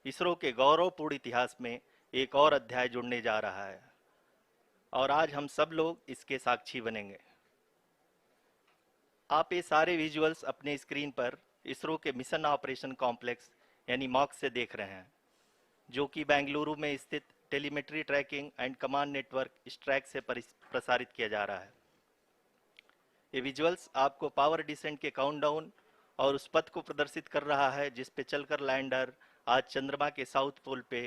इसरो के गौरवपूर्ण इतिहास में एक और अध्याय जुड़ने जा रहा है और आज हम सब लोग इसके साक्षी बनेंगे। आप ये सारे विजुअल्स अपने स्क्रीन पर इसरो के मिशन ऑपरेशन कॉम्प्लेक्स यानी मॉक से देख रहे हैं, जो कि बेंगलुरु में स्थित telemetry tracking and command network ISTRAC से प्रसारित किया जा रहा है। ये विजुअल्स आपको पावर डिसेंट के काउंटडाउन और उस पथ को प्रदर्शित कर रहा है जिस पे चलकर लैंडर आज चंद्रमा के साउथ पोल पे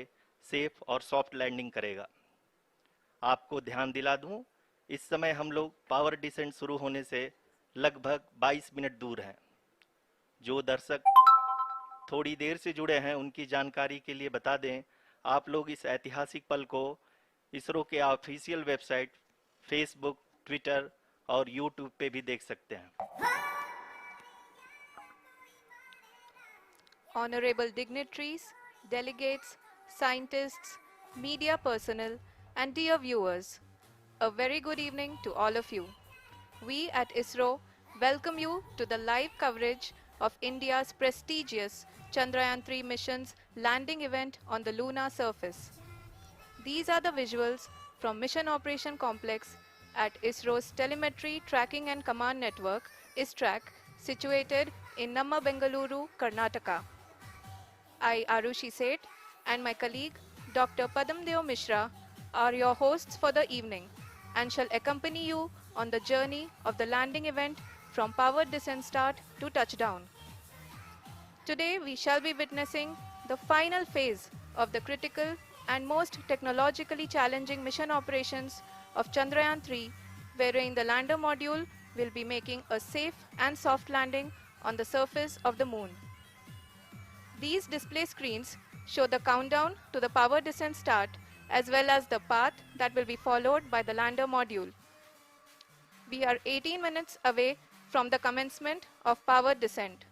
सेफ और सॉफ्ट लैंडिंग करेगा। आपको ध्यान दिला दूं, इस समय हम लोग पावर डिसेंट शुरू होने से लगभग 22 मिनट दूर हैं। जो दर्शक थोड़ी देर से जुड़े हैं उनकी जानकारी के लिए बता दें, आप लोग इस ऐतिहासिक पल को इसरो के ऑफिशियल वेबसाइट, फेसबुक, ट्विटर और यूट्यूब पे भी देख सकते हैं। Honorable dignitaries, delegates, scientists, media personnel, and dear viewers, a very good evening to all of you. We at ISRO welcome you to the live coverage of India's prestigious Chandrayaan-3 mission's landing event on the lunar surface. These are the visuals from Mission Operation Complex at ISRO's Telemetry Tracking and Command Network, ISTRAC, situated in Namma, Bengaluru, Karnataka. I, Arushi Seth, and my colleague, Dr. Padamdeo Mishra, are your hosts for the evening and shall accompany you on the journey of the landing event from powered descent start to touchdown. Today, we shall be witnessing the final phase of the critical and most technologically challenging mission operations of Chandrayaan-3, wherein the lander module will be making a safe and soft landing on the surface of the moon. These display screens show the countdown to the power descent start as well as the path that will be followed by the lander module. We are 18 minutes away from the commencement of power descent.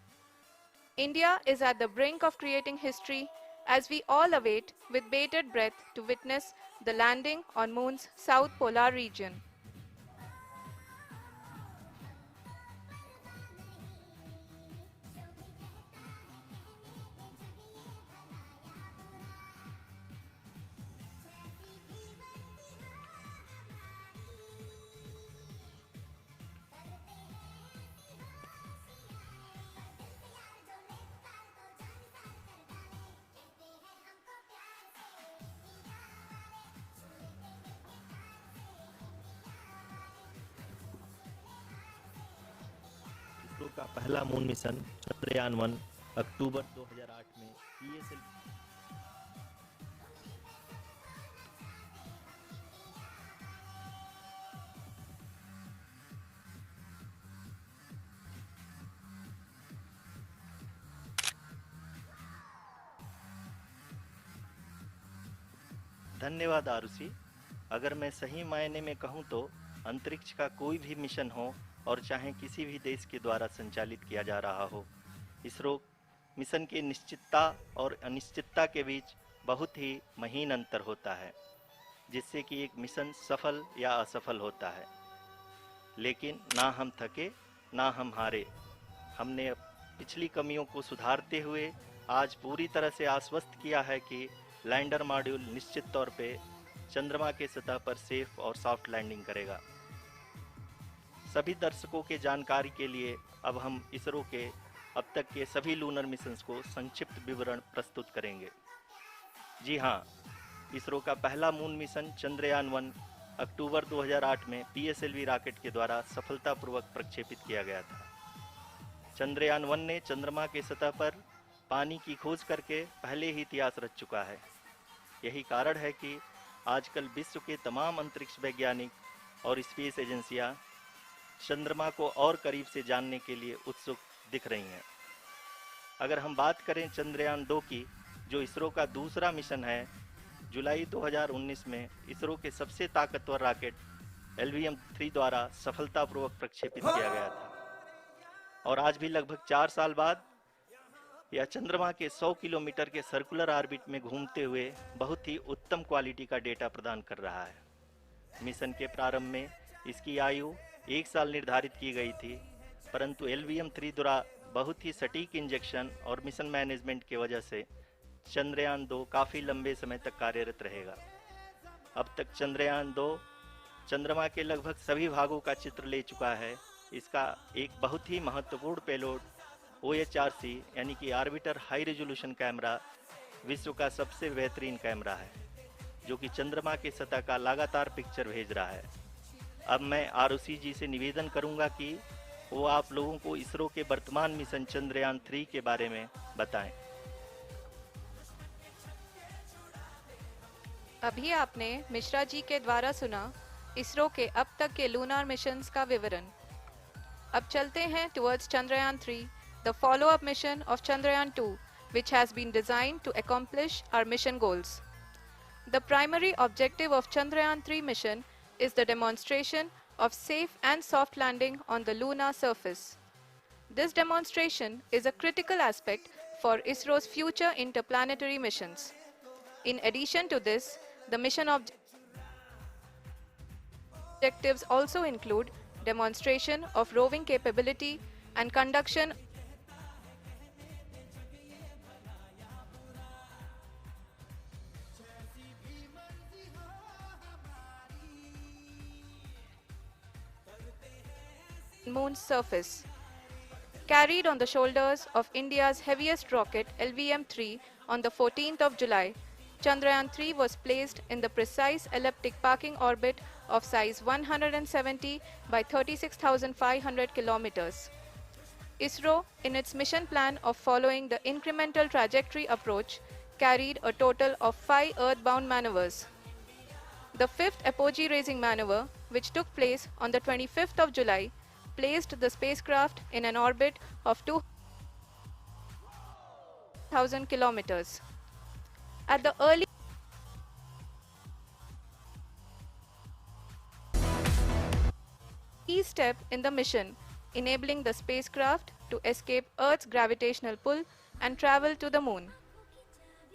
India is at the brink of creating history as we all await with bated breath to witness the landing on Moon's south polar region. ISRO का पहला moon mission Chandrayaan 1 अक्टूबर 2008 में PSL धन्यवाद आरुषि। अगर मैं सही मायने में कहूँ तो अंतरिक्ष का कोई भी मिशन हो और चाहे किसी भी देश के द्वारा संचालित किया जा रहा हो, इसरो मिशन की निश्चितता और अनिश्चितता के बीच बहुत ही महीन अंतर होता है, जिससे कि एक मिशन सफल या असफल होता है। लेकिन ना हम थके ना हम हारे। हमने पिछली कमियों को सुधारते हुए आज पूरी तरह से आश्वस्त किया है कि लैंडर मॉड्यूल निश्चित तौर पे चंद्रमा के सतह पर सेफ और सॉफ्ट लैंडिंग करेगा। सभी दर्शकों के जानकारी के लिए अब हम इसरो के अब तक के सभी लूनर मिशंस को संक्षिप्त विवरण प्रस्तुत करेंगे। जी हाँ, इसरो का पहला मून मिशन चंद्रयान 1 अक्टूबर 2008 में पीएसएलवी रॉकेट के द्वारा सफलतापूर्वक प्रक्षेपित किया गया था। चंद्रयान 1 ने चंद्रमा के सतह पर पानी की खोज करके पहले ही इतिहास रच चुका है। यही कारण है कि आजकल विश्व के तमाम अंतरिक्ष वैज्ञानिक और स्पेस एजेंसियां चंद्रमा को और करीब से जानने के लिए उत्सुक दिख रही हैं। अगर हम बात करें चंद्रयान 2 की, जो इसरो का दूसरा मिशन है, जुलाई 2019 में इसरो के सबसे ताकतवर रॉकेट LVM-3 द्वारा सफलतापूर्वक प्रक्षेपित किया गया था और आज भी लगभग 4 साल बाद यह चंद्रमा के 100 किलोमीटर के सर्कुलर ऑर्बिट में घूमते हुए बहुत ही उत्तम क्वालिटी का डेटा प्रदान कर रहा है। मिशन के प्रारंभ में इसकी आयु 1 साल निर्धारित की गई थी, परंतु LVM-3 द्वारा बहुत ही सटीक इंजेक्शन और मिशन मैनेजमेंट की वजह से चंद्रयान 2 काफ़ी लंबे समय तक कार्यरत रहेगा। अब तक चंद्रयान 2 चंद्रमा के लगभग सभी भागों का चित्र ले चुका है। इसका एक बहुत ही महत्वपूर्ण पेलोड OHRC यानी कि ऑर्बिटर हाई रेजोल्यूशन कैमरा विश्व का सबसे बेहतरीन कैमरा है, जो कि चंद्रमा की सतह का लगातार पिक्चर भेज रहा है। अब मैं ROC जी से निवेदन करूंगा कि वो आप लोगों को इसरो के वर्तमान मिशन चंद्रयान 3 के बारे में बताएं। अभी आपने मिश्रा जी के द्वारा सुना इसरो के अब तक के लूनार मिशंस का विवरण। अब चलते हैं towards Chandrayaan 3, the follow-up mission of Chandrayaan 2, which has been designed to accomplish our mission goals. The primary objective of Chandrayaan 3 mission is the demonstration of safe and soft landing on the lunar surface. This demonstration is a critical aspect for ISRO's future interplanetary missions. In addition to this, the mission objectives also include demonstration of roving capability and conduction Moon's surface. Carried on the shoulders of India's heaviest rocket LVM-3 on the 14th of July, Chandrayaan 3 was placed in the precise elliptic parking orbit of size 170 by 36,500 kilometers. ISRO, in its mission plan of following the incremental trajectory approach, carried a total of 5 earthbound maneuvers. The fifth apogee raising maneuver, which took place on the 25th of July, placed the spacecraft in an orbit of 2,000 kilometers. At the early key step in the mission, enabling the spacecraft to escape Earth's gravitational pull and travel to the Moon.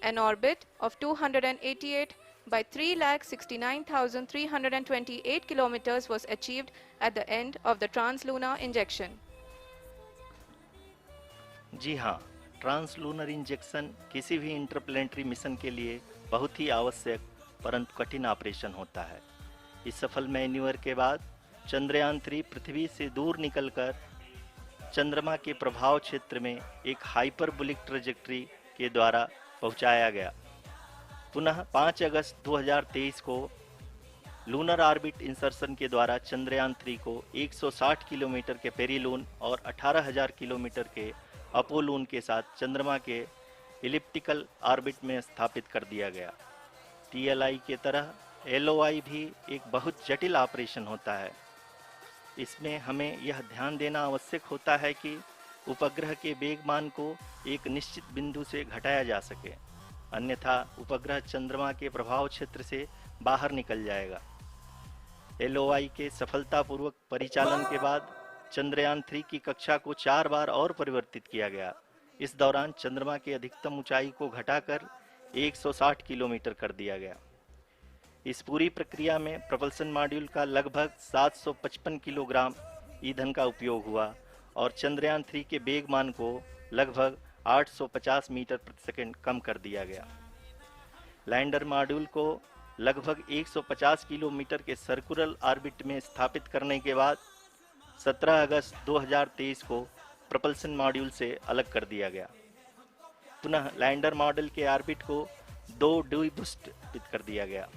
An orbit of 288 by 3,69,328 kilometers was achieved at the end of the translunar injection. जी हाँ, translunar injection किसी भी interplanetary mission के लिए बहुत ही आवश्यक परंतु कठिन operation होता है। इस सफल मैन्यूवर के बाद चंद्रयान 3 पृथ्वी से दूर निकलकर चंद्रमा के प्रभाव क्षेत्र में एक हाइपरबोलिक ट्रैजेक्टरी के द्वारा पहुंचाया गया। पुनः 5 अगस्त 2023 को लूनर ऑर्बिट इंसर्शन के द्वारा चंद्रयान 3 को 160 किलोमीटर के पेरीलून और 18,000 किलोमीटर के अपोलून के साथ चंद्रमा के इलिप्टिकल ऑर्बिट में स्थापित कर दिया गया। TLI के तरह LOI भी एक बहुत जटिल ऑपरेशन होता है। इसमें हमें यह ध्यान देना आवश्यक होता है कि उपग्रह के वेगमान को एक निश्चित बिंदु से घटाया जा सके, अन्यथा उपग्रह चंद्रमा के प्रभाव क्षेत्र से बाहर निकल जाएगा। LOI के सफलतापूर्वक परिचालन के बाद चंद्रयान 3 की कक्षा को 4 बार और परिवर्तित किया गया। इस दौरान चंद्रमा की अधिकतम ऊंचाई को घटाकर 160 किलोमीटर कर दिया गया। इस पूरी प्रक्रिया में प्रपल्सन मॉड्यूल का लगभग 755 किलोग्राम ईंधन का उपयोग हुआ और चंद्रयान 3 के वेगमान को लगभग 850 मीटर प्रति सेकंड कम कर दिया गया। लैंडर मॉड्यूल को लगभग 150 किलोमीटर के सर्कुलर ऑर्बिट में स्थापित करने के बाद 17 अगस्त 2023 को प्रपल्सन मॉड्यूल से अलग कर दिया गया। पुनः लैंडर मॉडल के ऑर्बिट को 2 डीबूस्ट कर दिया गया।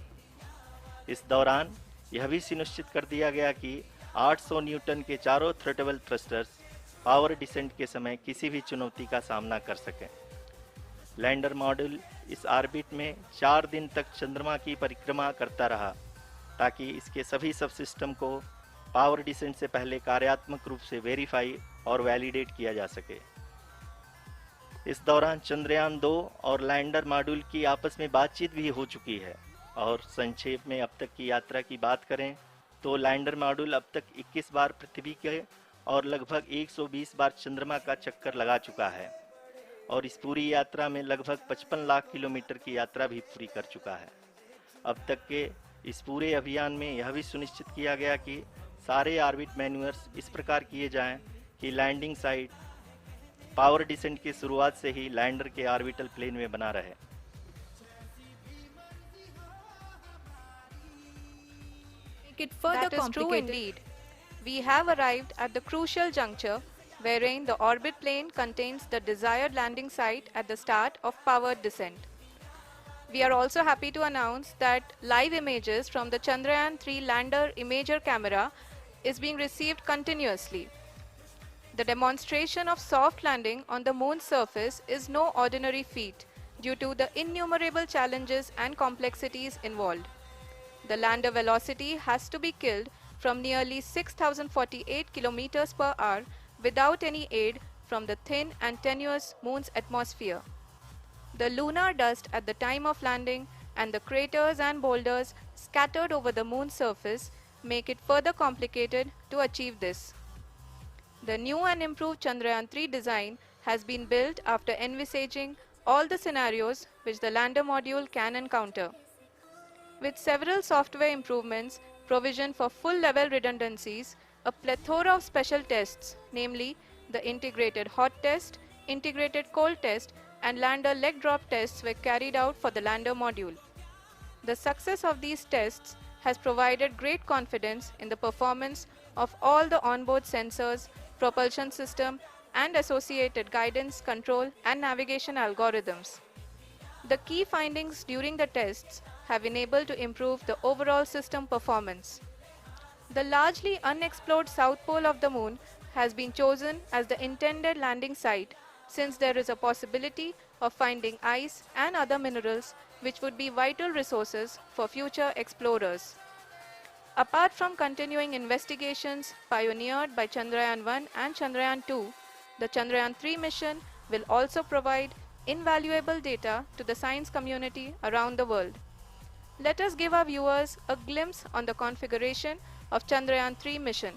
इस दौरान यह भी सुनिश्चित कर दिया गया कि 800 न्यूटन के चारों थ्रोटल थ्रस्टर्स पावर डिसेंट के समय किसी भी चुनौती का सामना कर सकें। लैंडर मॉड्यूल इस ऑर्बिट में 4 दिन तक चंद्रमा की परिक्रमा करता रहा ताकि इसके सभी सब सिस्टम को पावर डिसेंट से पहले कार्यात्मक रूप से वेरीफाई और वैलिडेट किया जा सके। इस दौरान चंद्रयान 2 और लैंडर मॉड्यूल की आपस में बातचीत भी हो चुकी है। और संक्षेप में अब तक की यात्रा की बात करें तो लैंडर मॉड्यूल अब तक 21 बार पृथ्वी के और लगभग 120 बार चंद्रमा का चक्कर लगा चुका है और इस पूरी यात्रा में लगभग 55 लाख किलोमीटर की यात्रा भी पूरी कर चुका है। अब तक के इस पूरे अभियान में यह भी सुनिश्चित किया गया कि सारे ऑर्बिट मैन्यूअर्स इस प्रकार किए जाएं कि लैंडिंग साइट पावर डिसेंट की शुरुआत से ही लैंडर के ऑर्बिटल प्लेन में बना रहे। Make it further That is true complicated. indeed. We have arrived at the crucial juncture wherein the orbit plane contains the desired landing site at the start of powered descent. We are also happy to announce that live images from the Chandrayaan 3 lander imager camera is being received continuously. The demonstration of soft landing on the moon's surface is no ordinary feat due to the innumerable challenges and complexities involved. The lander velocity has to be killed from nearly 6048 kilometers per hour without any aid from the thin and tenuous moon's atmosphere. The lunar dust at the time of landing and the craters and boulders scattered over the moon's surface make it further complicated to achieve this. The new and improved Chandrayaan 3 design has been built after envisaging all the scenarios which the lander module can encounter. With several software improvements, provision for full-level redundancies, a plethora of special tests, namely the integrated hot test, integrated cold test, and lander leg drop tests were carried out for the lander module. The success of these tests has provided great confidence in the performance of all the onboard sensors, propulsion system, and associated guidance, control, and navigation algorithms. The key findings during the tests have enabled to improve the overall system performance. The largely unexplored south pole of the moon has been chosen as the intended landing site since there is a possibility of finding ice and other minerals which would be vital resources for future explorers. Apart from continuing investigations pioneered by Chandrayaan 1 and Chandrayaan 2, the Chandrayaan 3 mission will also provide invaluable data to the science community around the world. Let us give our viewers a glimpse on the configuration of Chandrayaan 3 mission.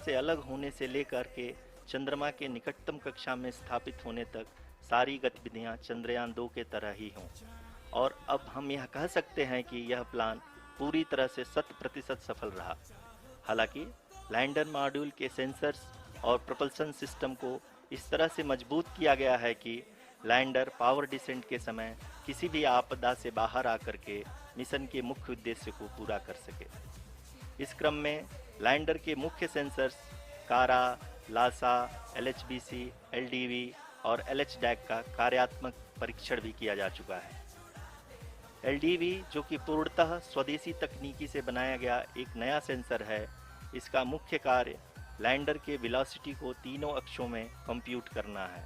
से अलग होने से लेकर के चंद्रमा के निकटतम कक्षा में स्थापित होने तक सारी गतिविधियां चंद्रयान 2 के तरह ही हों। और अब हम यह कह सकते हैं कि यह प्लान पूरी तरह से 100% सफल रहा। हालांकि लैंडर मॉड्यूल के सेंसर्स और propulsion सिस्टम को इस तरह से मजबूत किया गया है कि लैंडर पावर डिसेंट के समय किसी भी आपदा से बाहर आकर के मिशन के मुख्य उद्देश्य को पूरा कर सके। इस क्रम में लैंडर के मुख्य सेंसर्स कारा, लासा, LHBC, LDV और LHDAC का कार्यात्मक परीक्षण भी किया जा चुका है। LDV जो कि पूर्णतः स्वदेशी तकनीकी से बनाया गया एक नया सेंसर है, इसका मुख्य कार्य लैंडर के वेलोसिटी को तीनों अक्षों में कंप्यूट करना है।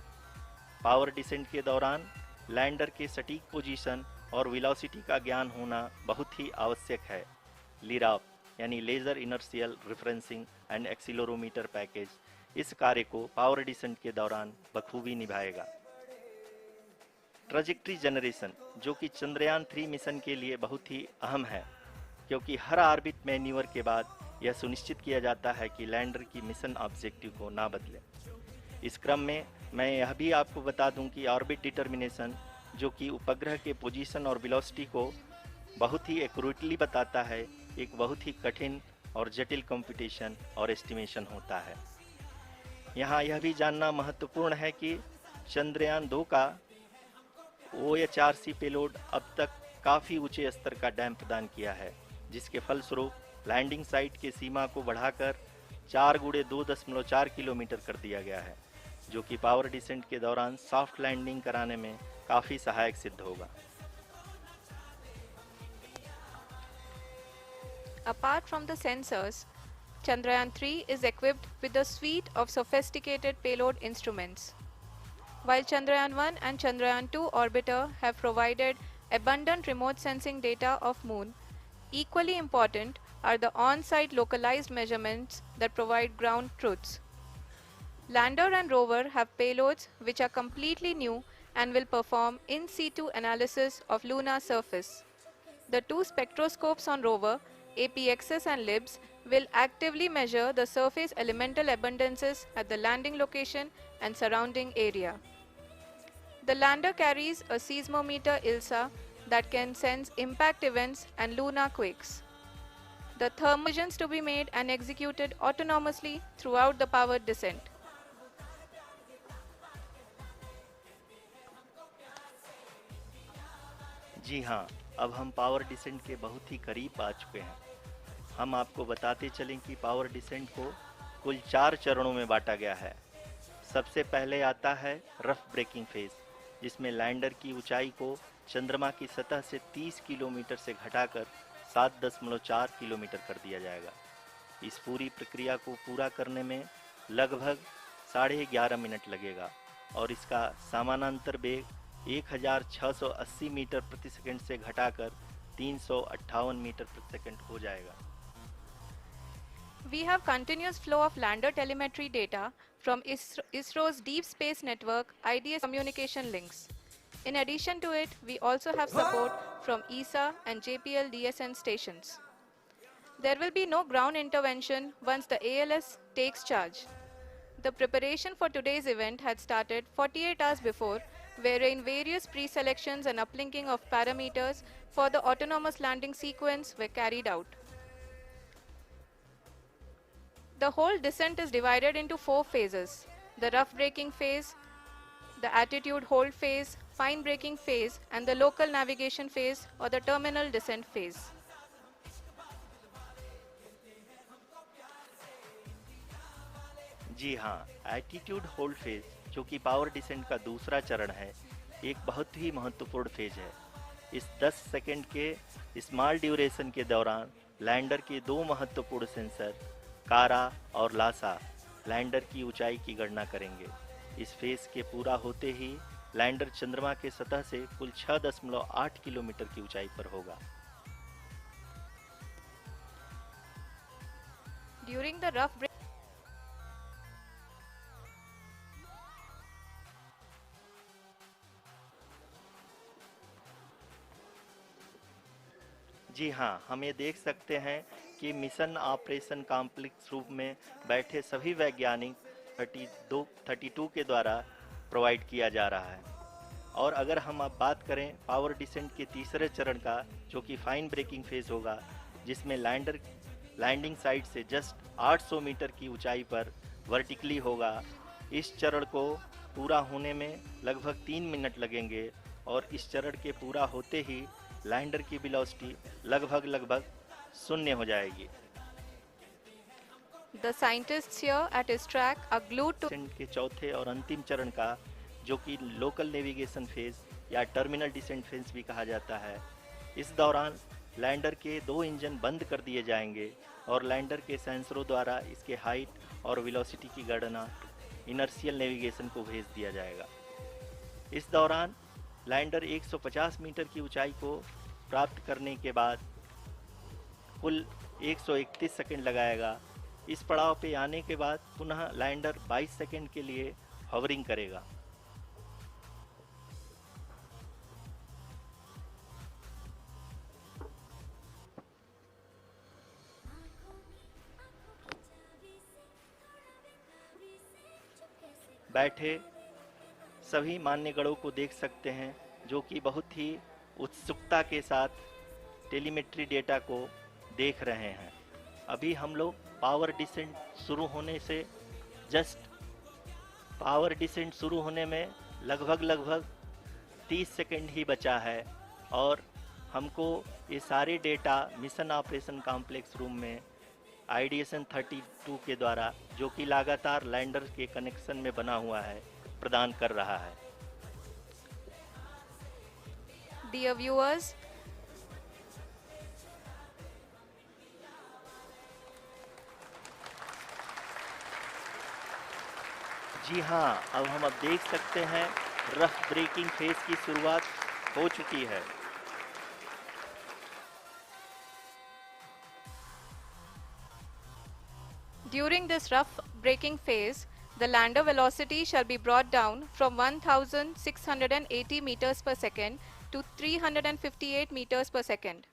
पावर डिसेंट के दौरान लैंडर के सटीक पोजीशन और वेलोसिटी का ज्ञान होना बहुत ही आवश्यक है। लिराप यानी laser inertial referencing and accelerometer package इस कार्य को पावर डिसेंट के दौरान बखूबी निभाएगा। ट्रैजेक्टरी जनरेशन जो कि चंद्रयान 3 मिशन के लिए बहुत ही अहम है, क्योंकि हर ऑर्बिट मैन्यूवर के बाद यह सुनिश्चित किया जाता है कि लैंडर की मिशन ऑब्जेक्टिव को ना बदले। इस क्रम में मैं यह भी आपको बता दूं कि ऑर्बिट डिटर्मिनेशन जो कि उपग्रह के पोजीशन और वेलोसिटी को बहुत ही एक्यूरेटली बताता है, एक बहुत ही कठिन और जटिल कंप्यूटेशन और एस्टिमेशन होता है। यहाँ यह भी जानना महत्वपूर्ण है कि चंद्रयान 2 का OHRC पेलोड अब तक काफ़ी ऊंचे स्तर का डैम प्रदान किया है, जिसके फलस्वरूप लैंडिंग साइट के सीमा को बढ़ाकर 4 × 2.4 किलोमीटर कर दिया गया है, जो कि पावर डिसेंट के दौरान सॉफ्ट लैंडिंग कराने में काफ़ी सहायक सिद्ध होगा। Apart from the sensors, Chandrayaan 3 is equipped with a suite of sophisticated payload instruments. While Chandrayaan 1 and Chandrayaan 2 orbiter have provided abundant remote sensing data of Moon, equally important are the on-site localized measurements that provide ground truths. Lander and rover have payloads which are completely new and will perform in situ analysis of lunar surface. The two spectroscopes on rover, APXS and LIBS, will actively measure the surface elemental abundances at the landing location and surrounding area. The lander carries a seismometer ILSA that can sense impact events and lunar quakes. The thermal measurements to be made and executed autonomously throughout the powered descent. जी हाँ, अब हम power descent के बहुत ही करीब आ चुके हैं। हम आपको बताते चलें कि पावर डिसेंट को कुल 4 चरणों में बांटा गया है। सबसे पहले आता है रफ ब्रेकिंग फेज, जिसमें लैंडर की ऊंचाई को चंद्रमा की सतह से 30 किलोमीटर से घटाकर 7.4 किलोमीटर कर दिया जाएगा। इस पूरी प्रक्रिया को पूरा करने में लगभग 11.5 मिनट लगेगा और इसका समानांतर वेग 1680 मीटर प्रति सेकंड से घटाकर 358 मीटर प्रति सेकंड हो जाएगा। We have continuous flow of lander telemetry data from ISRO's Deep Space Network IDS communication links. In addition to it, we also have support from ESA and JPL DSN stations. There will be no ground intervention once the ALS takes charge. The preparation for today's event had started 48 hours before, wherein various pre-selections and uplinking of parameters for the autonomous landing sequence were carried out. The whole descent is divided into 4 phases: the rough braking phase, the attitude hold phase, fine braking phase, and the local navigation phase or the terminal descent phase. जी हाँ, attitude hold phase, जो कि power descent का दूसरा चरण है, एक बहुत ही महत्वपूर्ण फेज है। इस 10 सेकंड के स्मॉल ड्यूरेशन के दौरान लैंडर के 2 महत्वपूर्ण सेंसर कारा और लासा लैंडर की ऊंचाई की गणना करेंगे। इस फेज के पूरा होते ही लैंडर चंद्रमा के सतह से कुल 6.8 किलोमीटर की ऊंचाई पर होगा। During the rough break, जी हाँ, हम ये देख सकते हैं कि मिशन ऑपरेशन कॉम्प्लेक्स रूप में बैठे सभी वैज्ञानिक 32 के द्वारा प्रोवाइड किया जा रहा है। और अगर हम अब बात करें पावर डिसेंट के तीसरे चरण का, जो कि फाइन ब्रेकिंग फेज होगा, जिसमें लैंडर लैंडिंग साइट से जस्ट 800 मीटर की ऊंचाई पर वर्टिकली होगा। इस चरण को पूरा होने में लगभग 3 मिनट लगेंगे और इस चरण के पूरा होते ही लैंडर की वेलोसिटी लगभग 0 हो जाएगी। the scientists here at ISTRAC are glued to descent के चौथे और अंतिम चरण का, जो कि लोकल नेविगेशन फेज या टर्मिनल डिसेंट फेज भी कहा जाता है, इस दौरान लैंडर के 2 इंजन बंद कर दिए जाएंगे और लैंडर के सेंसरों द्वारा इसके हाइट और वेलोसिटी की गणना इनर्शियल नेविगेशन को भेज दिया जाएगा। इस दौरान लैंडर 150 मीटर की ऊंचाई को प्राप्त करने के बाद कुल 131 सेकंड लगाएगा। इस पड़ाव पे आने के बाद पुनः लैंडर 22 सेकंड के लिए हॉवरिंग करेगा। बैठे सभी मान्यगणों को देख सकते हैं, जो कि बहुत ही उत्सुकता के साथ टेलीमेट्री डेटा को देख रहे हैं। अभी हम लोग पावर डिसेंट शुरू होने में लगभग 30 सेकंड ही बचा है और हमको ये सारे data mission operation complex room में IDSN 32 के द्वारा, जो कि लगातार लैंडर के कनेक्शन में बना हुआ है, प्रदान कर रहा है। Dear viewers, जी हाँ, अब हम देख सकते हैं रफ ब्रेकिंग फेज की शुरुआत हो चुकी है। during this rough braking phase, the lander velocity shall be brought down from 1680 meters per second to 358 meters per second.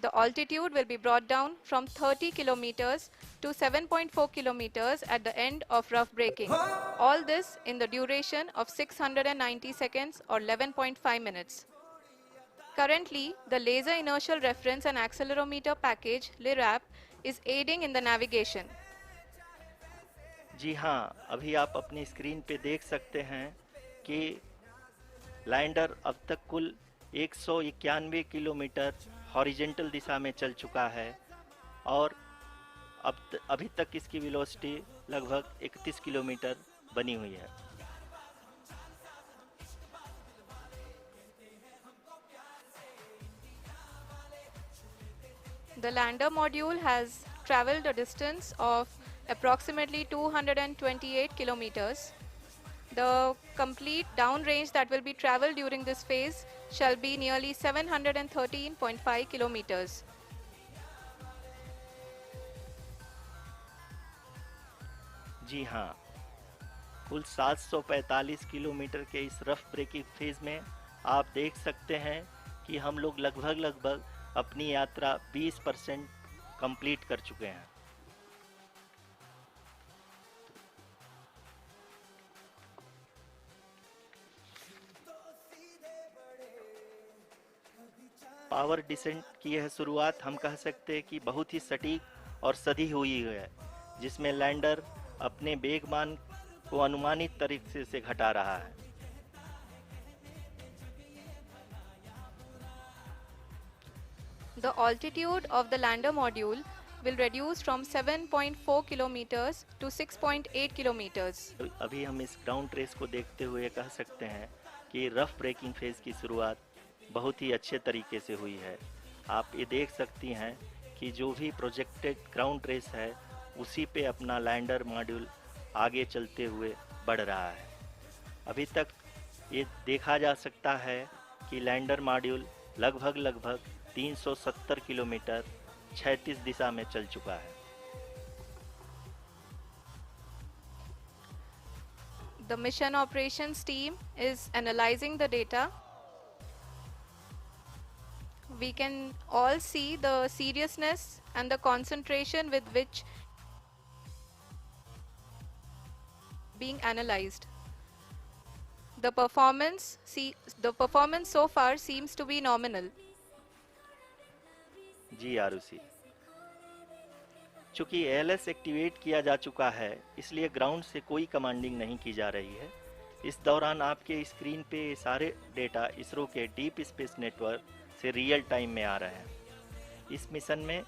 The altitude will be brought down from 30 kilometers to 7.4 kilometers at the end of rough braking. All this in the duration of 690 seconds or 11.5 minutes. Currently, the Laser Inertial Reference and Accelerometer package (LIRAP) is aiding in the navigation. जी हाँ, अभी आप अपनी screen पे देख सकते हैं कि lander अब तक कुल 191 किलोमीटर हॉरिजेंटल दिशा में चल चुका है और अभी तक इसकी वेलोसिटी लगभग 31 किलोमीटर बनी हुई है। The lander module has traveled a distance of approximately 228 kilometers. The complete downrange that will be traveled during this phase shall be nearly 713.5 kilometers. जी हाँ, कुल 745 किलोमीटर के इस रफ ब्रेकिंग फेज में आप देख सकते हैं कि हम लोग लगभग अपनी यात्रा 20% कंप्लीट कर चुके हैं। पावर डिसेंट की यह शुरुआत हम कह सकते हैं कि बहुत ही सटीक और सधी हुई है, जिसमें लैंडर अपने वेगमान को अनुमानित तरीके से घटा रहा है। The altitude of the lander module will reduce from 7.4 kilometers to 6.8 kilometers. अभी हम इस ग्राउंड ट्रेस को देखते हुए कह सकते हैं कि रफ ब्रेकिंग फेज की शुरुआत बहुत ही अच्छे तरीके से हुई है। आप ये देख सकती हैं कि जो भी प्रोजेक्टेड ग्राउंड ट्रेस है उसी पे अपना लैंडर मॉड्यूल आगे चलते हुए बढ़ रहा है। अभी तक ये देखा जा सकता है कि लैंडर मॉड्यूल लगभग 370 किलोमीटर क्षैतिज दिशा में चल चुका है। The mission operations team is analyzing the data. We can all see the seriousness and the concentration with which being analyzed. The performance so far seems to be nominal. जी आरुषि, चूंकि ALS activate किया जा चुका है इसलिए ground से कोई commanding नहीं की जा रही है। इस दौरान आपके स्क्रीन पे सारे डेटा इसरो के डीप स्पेस नेटवर्क से रियल टाइम में आ रहे हैं। इस मिशन में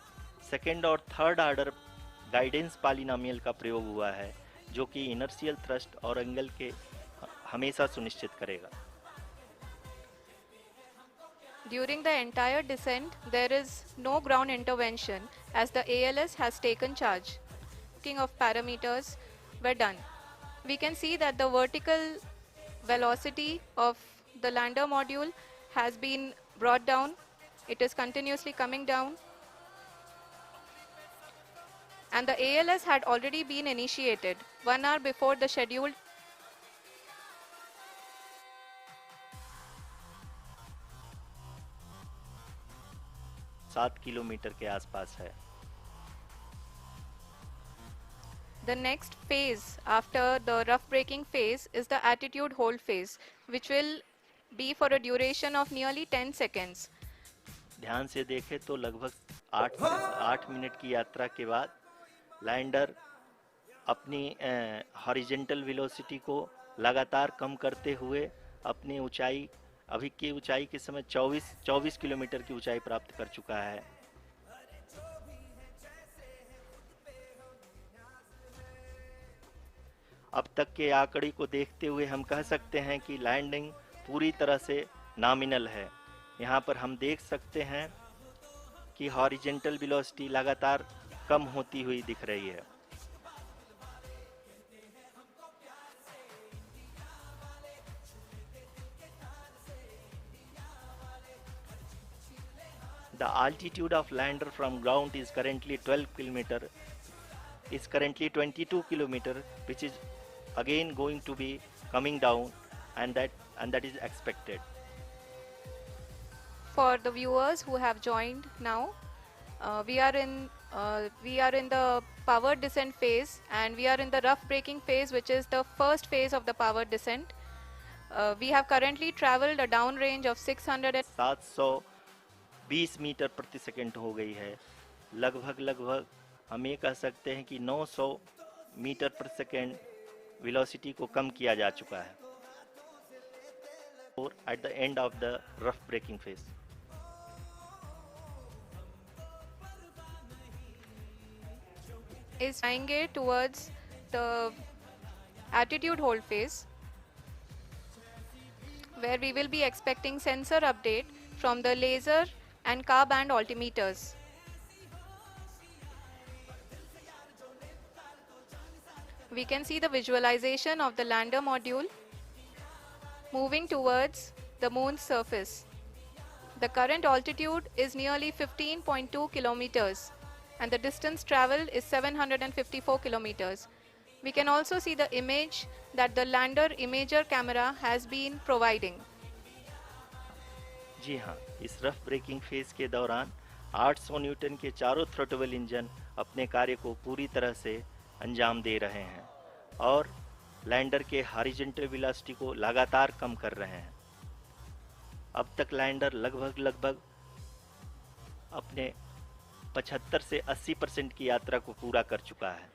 सेकेंड और थर्ड ऑर्डर गाइडेंस पॉलिनोमियल का प्रयोग हुआ है, जो कि इनर्शियल थ्रस्ट और एंगल के हमेशा सुनिश्चित करेगा। During the entire descent, there is no ground intervention as the ALS has taken charge. King of parameters were done. We can see that the vertical velocity of the lander module has been brought down. It is continuously coming down. And the ALS had already been initiated 1 hour before the scheduled. सात kilometre के आसपास है। The next phase after the rough braking phase is the attitude hold phase, which will be for a duration of nearly 10 seconds. ध्यान से देखें तो लगभग 8 minute की यात्रा के बाद लैंडर अपनी हॉरिजेंटल वेलोसिटी को लगातार कम करते हुए अपनी ऊंचाई, अभी की ऊंचाई के समय 24 किलोमीटर की ऊंचाई प्राप्त कर चुका है। अब तक के आंकड़े को देखते हुए हम कह सकते हैं कि लैंडिंग पूरी तरह से नॉमिनल है। यहाँ पर हम देख सकते हैं कि हॉरिजेंटल वेलोसिटी लगातार कम होती हुई दिख रही है। The altitude of lander from ground is currently 22 kilometer, which is again going to be coming down, and that is expected. for the viewers who have joined now. We are in the power descent phase, and we are in the rough braking phase, which is the first phase of the power descent. We have currently traveled a downrange of 720 metre प्रति second हो गई है। लगभग हम ये कह सकते हैं कि 900 मीटर प्रति सेकंड वेलोसिटी को कम किया जा चुका है और at the end of the rough breaking phase. is trying towards the attitude hold phase, where we will be expecting sensor update from the laser and car band altimeters. We can see the visualization of the lander module moving towards the moon's surface. The current altitude is nearly 15.2 kilometers and the distance traveled is 754 kilometers. We can also see the image that the lander imager camera has been providing. जी हाँ, इस rough breaking phase के दौरान 800 Newton के चारों throttle engine अपने कार्य को पूरी तरह से अंजाम दे रहे हैं और लैंडर के हॉरिजॉन्टल वेलोसिटी को लगातार कम कर रहे हैं। अब तक लैंडर लगभग अपने 75 से 80% की यात्रा को पूरा कर चुका है।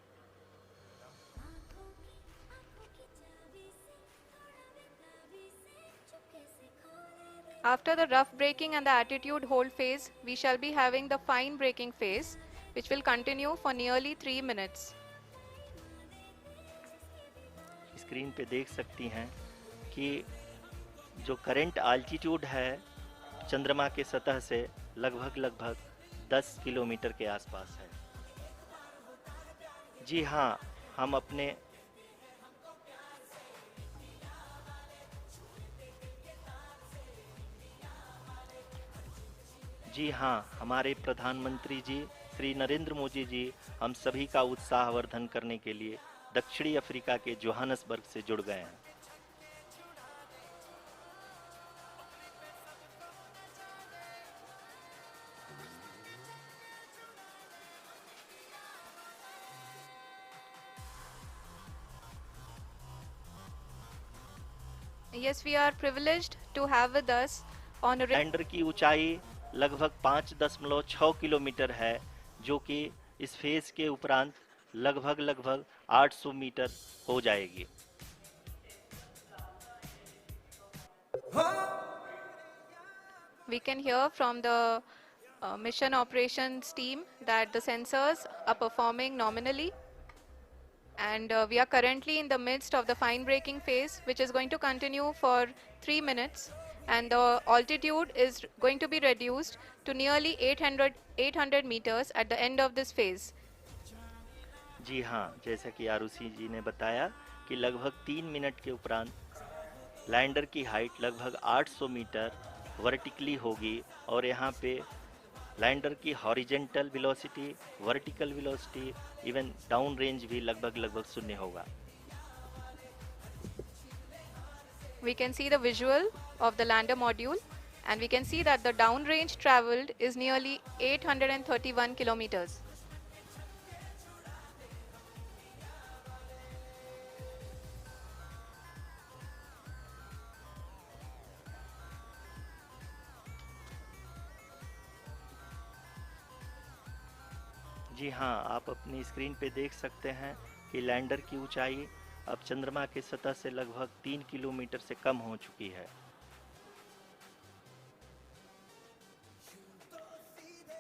After the rough braking and the attitude hold phase, we shall be having the fine braking phase, which will continue for nearly 3 minutes. Screen पे देख सकती हैं कि जो करंट आल्टीट्यूड है चंद्रमा के सतह से लगभग 10 किलोमीटर के आसपास है। जी हाँ, हमारे प्रधानमंत्री जी श्री नरेंद्र मोदी जी हम सभी का उत्साहवर्धन करने के लिए दक्षिणी अफ्रीका के जोहानसबर्ग से जुड़ गए हैं। Yes, we are privileged to have with us honorable lander की ऊंचाई लगभग 5.6 किलोमीटर है, जो कि इस फेज के उपरांत लगभग 800 मीटर हो जाएगी। We can hear from the mission operations team that the sensors are performing nominally, and we are currently in the midst of the fine braking phase, which is going to continue for 3 minutes, and the altitude is going to be reduced to nearly 800 meters at the end of this phase. जी हाँ, जैसा कि आरुषि जी ने बताया कि लगभग 3 minute के उपरांत lander की हाइट लगभग 800 मीटर वर्टिकली होगी और यहाँ पे लैंडर की horizontal velocity, vertical velocity, even down range भी लगभग शून्य होगा। We can see the visual of the lander module, and we can see that the downrange traveled is nearly 831 kilometers. जी हाँ, आप अपनी स्क्रीन पे देख सकते हैं कि लैंडर की ऊंचाई अब चंद्रमा के सतह से लगभग 3 किलोमीटर से कम हो चुकी है।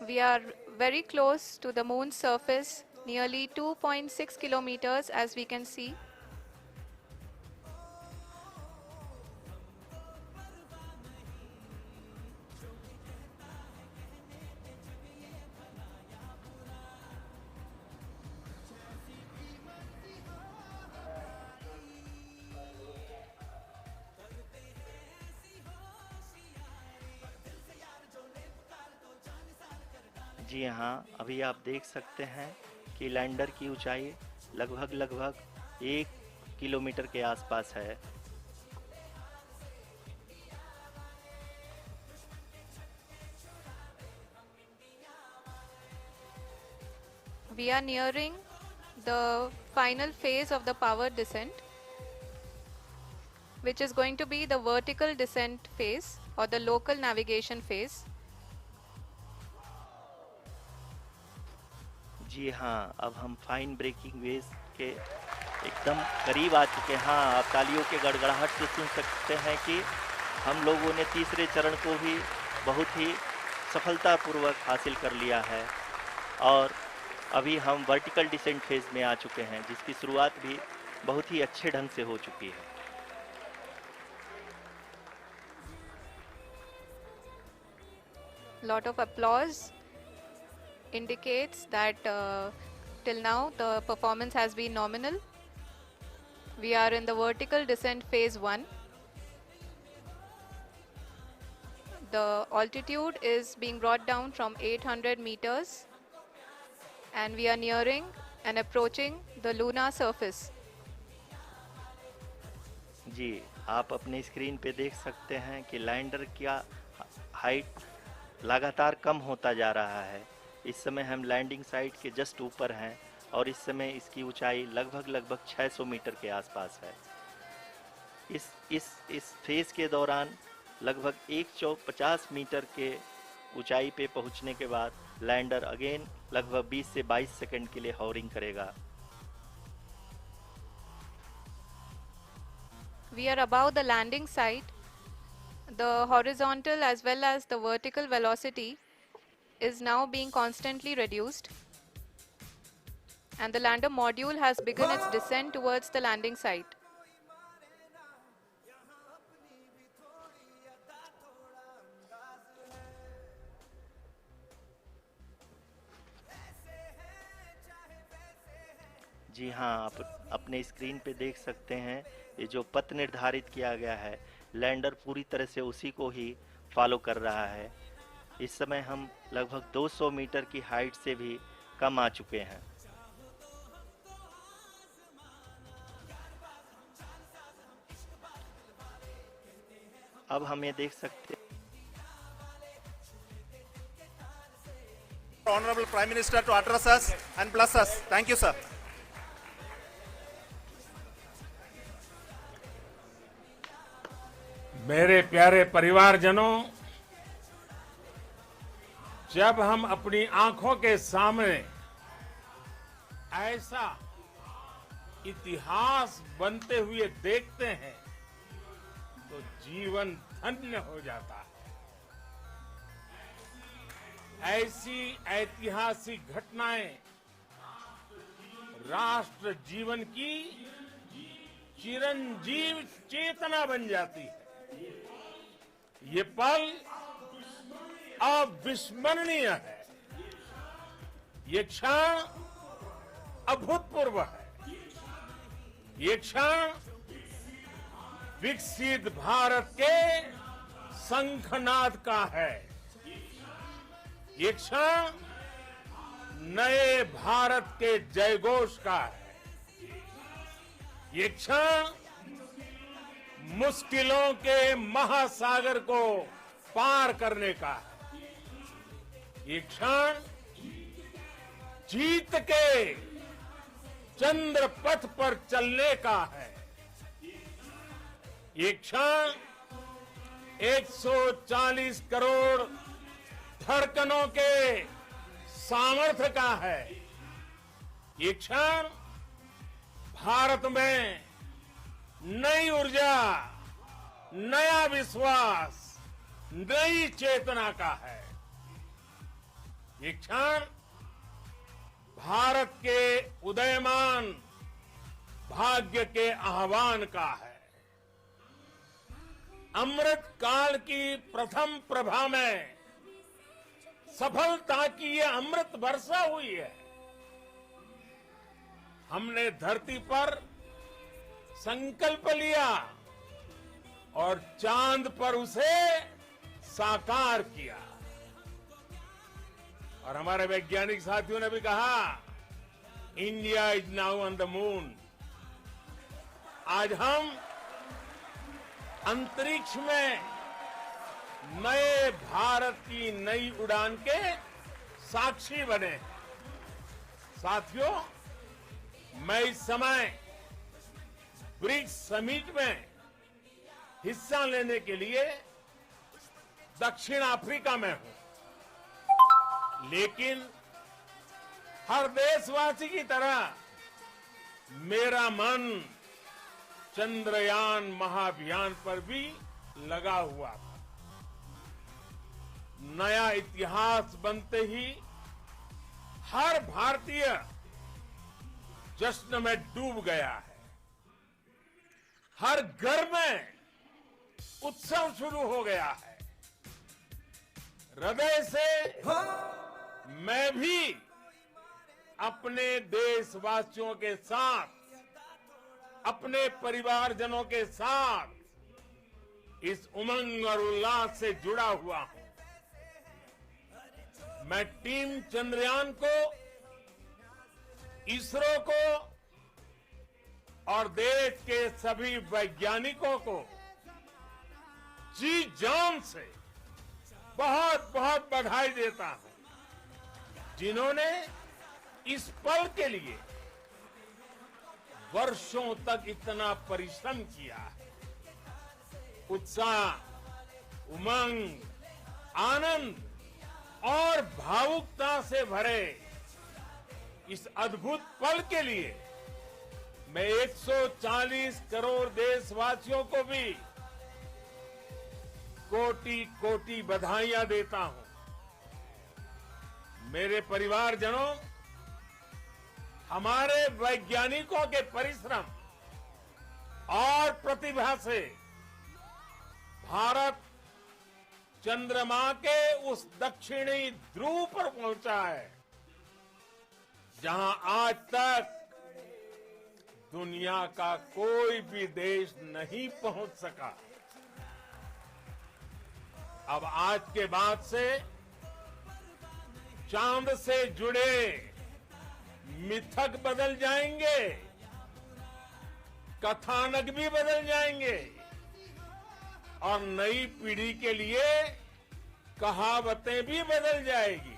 We are very close to the moon's surface, nearly 2.6 kilometers as we can see. जी हाँ, अभी आप देख सकते हैं कि लैंडर की ऊंचाई लगभग 1 किलोमीटर के आसपास है। We are nearing the final phase of the power descent, which is going to be the vertical descent phase or the local navigation phase. जी हाँ, अब हम फाइन ब्रेकिंग वेव्स के एकदम करीब आ चुके हैं। हाँ, आप तालियों के गड़गड़ाहट से सुन सकते हैं कि हम लोगों ने तीसरे चरण को भी बहुत ही सफलतापूर्वक हासिल कर लिया है और अभी हम वर्टिकल डिसेंट फेज में आ चुके हैं, जिसकी शुरुआत भी बहुत ही अच्छे ढंग से हो चुकी है। Lot of applause indicates that till now the performance has been nominal. We are in the vertical descent phase 1. The altitude is being brought down from 800 meters and we are nearing and approaching the lunar surface. जी, आप अपने screen पे देख सकते हैं कि lander का height लगातार कम होता जा रहा है। इस समय हम लैंडिंग साइट के जस्ट ऊपर हैं और इस समय इसकी ऊंचाई लगभग 600 मीटर के आसपास है। इस फेज के दौरान लगभग 150 मीटर के ऊंचाई पे पहुंचने के बाद लैंडर अगेन लगभग 20 से 22 सेकंड के लिए हॉवरिंग करेगा। We are above the landing site. The horizontal as well as the vertical velocity is now being constantly reduced. And the lander module has begun its descent towards the landing site. जी हाँ, आप अपने screen पे देख सकते हैं ये जो पथ निर्धारित किया गया है, लैंडर पूरी तरह से उसी को ही फॉलो कर रहा है। इस समय हम लगभग 200 मीटर की हाइट से भी कम आ चुके हैं। अब हम ये देख सकते हैं Honorable Prime Minister to address us and bless us. Thank you, sir. मेरे प्यारे परिवारजनों, जब हम अपनी आंखों के सामने ऐसा इतिहास बनते हुए देखते हैं तो जीवन धन्य हो जाता है। ऐसी ऐतिहासिक घटनाएं राष्ट्र जीवन की चिरंजीव चेतना बन जाती है। ये पल अविस्मरणीय है। ये क्षण अभूतपूर्व है। ये क्षण विकसित भारत के शंखनाद का है। ये क्षण नए भारत के जयघोष का है। ये क्षण मुश्किलों के महासागर को पार करने का है। ये क्षण जीत के चंद्र पथ पर चलने का है। ये क्षण 140 करोड़ धड़कनों के सामर्थ्य का है। ये क्षण भारत में नई ऊर्जा, नया विश्वास, नई चेतना का है। ये क्षण भारत के उदयमान भाग्य के आह्वान का है। अमृत काल की प्रथम प्रभा में सफलता की ये अमृत वर्षा हुई है। हमने धरती पर संकल्प लिया और चांद पर उसे साकार किया। और हमारे वैज्ञानिक साथियों ने भी कहा, India is now on the moon. आज हम अंतरिक्ष में नए भारत की नई उड़ान के साक्षी बने। साथियों, मैं इस समय ब्रिक्स समिट में हिस्सा लेने के लिए दक्षिण अफ्रीका में हूं, लेकिन हर देशवासी की तरह मेरा मन चंद्रयान महाअभियान पर भी लगा हुआ था। नया इतिहास बनते ही हर भारतीय जश्न में डूब गया है। हर घर में उत्सव शुरू हो गया है। हृदय से मैं भी अपने देशवासियों के साथ, अपने परिवारजनों के साथ इस उमंग और उल्लास से जुड़ा हुआ हूं। मैं टीम चंद्रयान को, इसरो को और देश के सभी वैज्ञानिकों को जी जान से बहुत बहुत बधाई देता हूं, जिन्होंने इस पल के लिए वर्षों तक इतना परिश्रम किया है। उत्साह, उमंग, आनंद और भावुकता से भरे इस अद्भुत पल के लिए मैं 140 करोड़ देशवासियों को भी कोटि कोटि बधाइयां देता हूं। मेरे परिवारजनों, हमारे वैज्ञानिकों के परिश्रम और प्रतिभा से भारत चंद्रमा के उस दक्षिणी ध्रुव पर पहुंचा है, जहां आज तक दुनिया का कोई भी देश नहीं पहुंच सका। अब आज के बाद से चांद से जुड़े मिथक बदल जाएंगे, कथानक भी बदल जाएंगे और नई पीढ़ी के लिए कहावतें भी बदल जाएगी।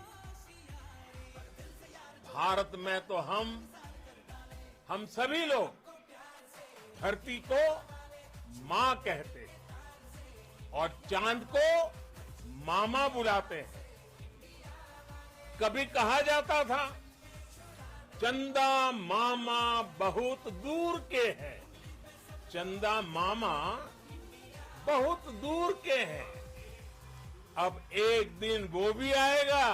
भारत में तो हम सभी लोग धरती को मां कहते हैं और चांद को मामा बुलाते हैं। कभी कहा जाता था, चंदा मामा बहुत दूर के हैं। चंदा मामा बहुत दूर के हैं। अब एक दिन वो भी आएगा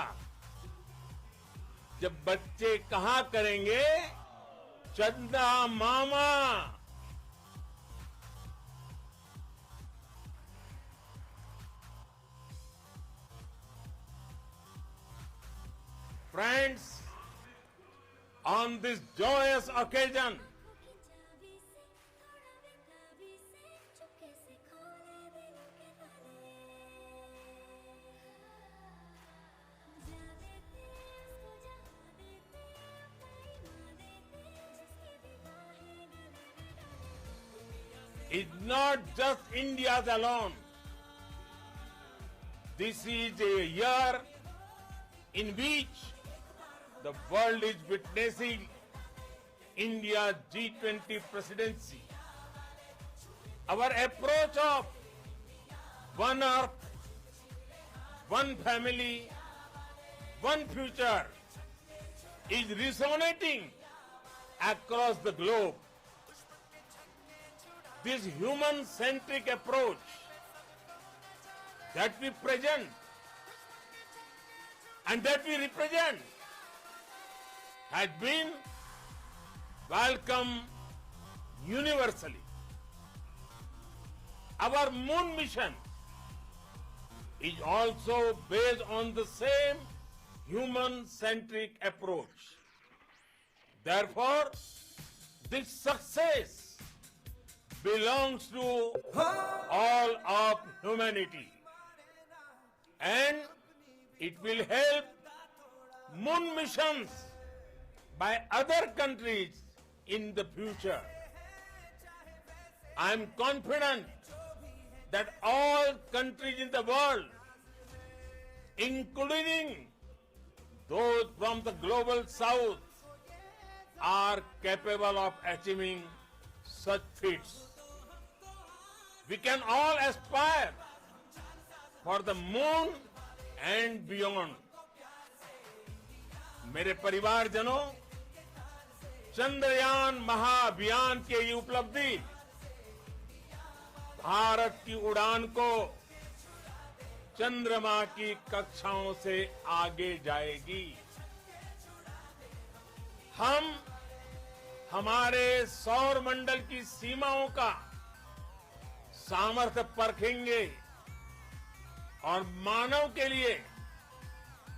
जब बच्चे कहा करेंगे, चंदा मामा। Friends, on this joyous occasion, it's not just India's alone. This is a year in which the world is witnessing India's G20 presidency. Our approach of one earth, one family, one future is resonating across the globe. This human-centric approach that we present and that we represent has been welcomed universally. Our moon mission is also based on the same human-centric approach. Therefore, this success belongs to all of humanity, and it will help moon missions by other countries in the future. I am confident that all countries in the world, including those from the global south, are capable of achieving such feats. We can all aspire for the moon and beyond. मेरे परिवारजनों, चंद्रयान महाअभियान के ये उपलब्धि भारत की उड़ान को चंद्रमा की कक्षाओं से आगे जाएगी। हम हमारे सौर मंडल की सीमाओं का सामर्थ्य परखेंगे और मानव के लिए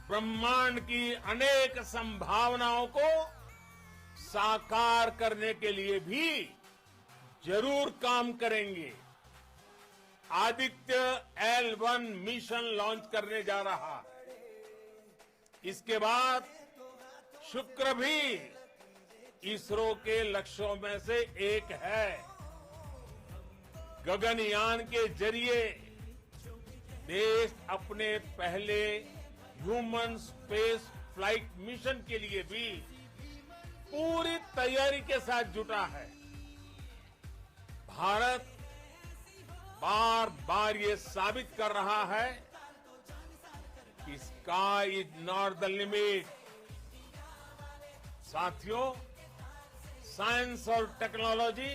ब्रह्मांड की अनेक संभावनाओं को साकार करने के लिए भी जरूर काम करेंगे। आदित्य L1 मिशन लॉन्च करने जा रहा है। इसके बाद शुक्र भी इसरो के लक्ष्यों में से एक है। गगनयान के जरिए देश अपने पहले ह्यूमन स्पेस फ्लाइट मिशन के लिए भी पूरी तैयारी के साथ जुटा है। भारत बार बार ये साबित कर रहा है कि sky is not the limit. साथियों, साइंस और टेक्नोलॉजी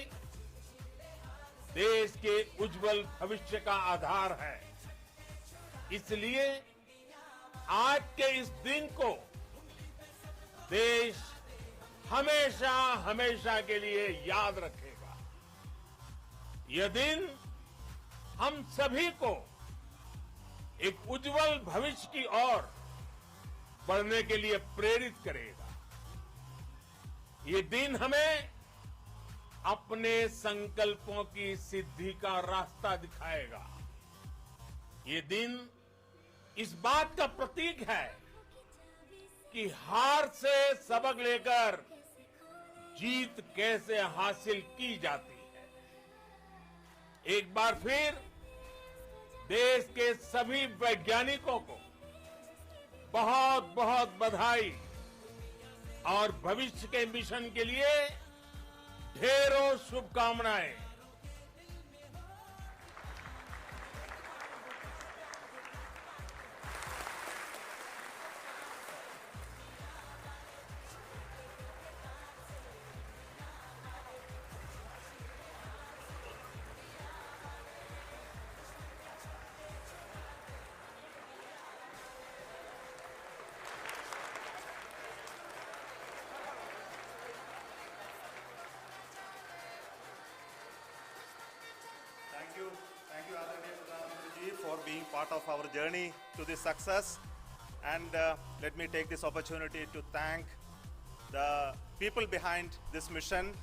देश के उज्जवल भविष्य का आधार है। इसलिए आज के इस दिन को देश हमेशा हमेशा के लिए याद रखेगा। यह दिन हम सभी को एक उज्जवल भविष्य की ओर बढ़ने के लिए प्रेरित करेगा। ये दिन हमें अपने संकल्पों की सिद्धि का रास्ता दिखाएगा। ये दिन इस बात का प्रतीक है कि हार से सबक लेकर जीत कैसे हासिल की जाती है। एक बार फिर देश के सभी वैज्ञानिकों को बहुत बहुत बधाई और भविष्य के मिशन के लिए ढेरों शुभकामनाएं। Thank you, Aditya Pradhan for being part of our journey to this success. And let me take this opportunity to thank the people behind this mission,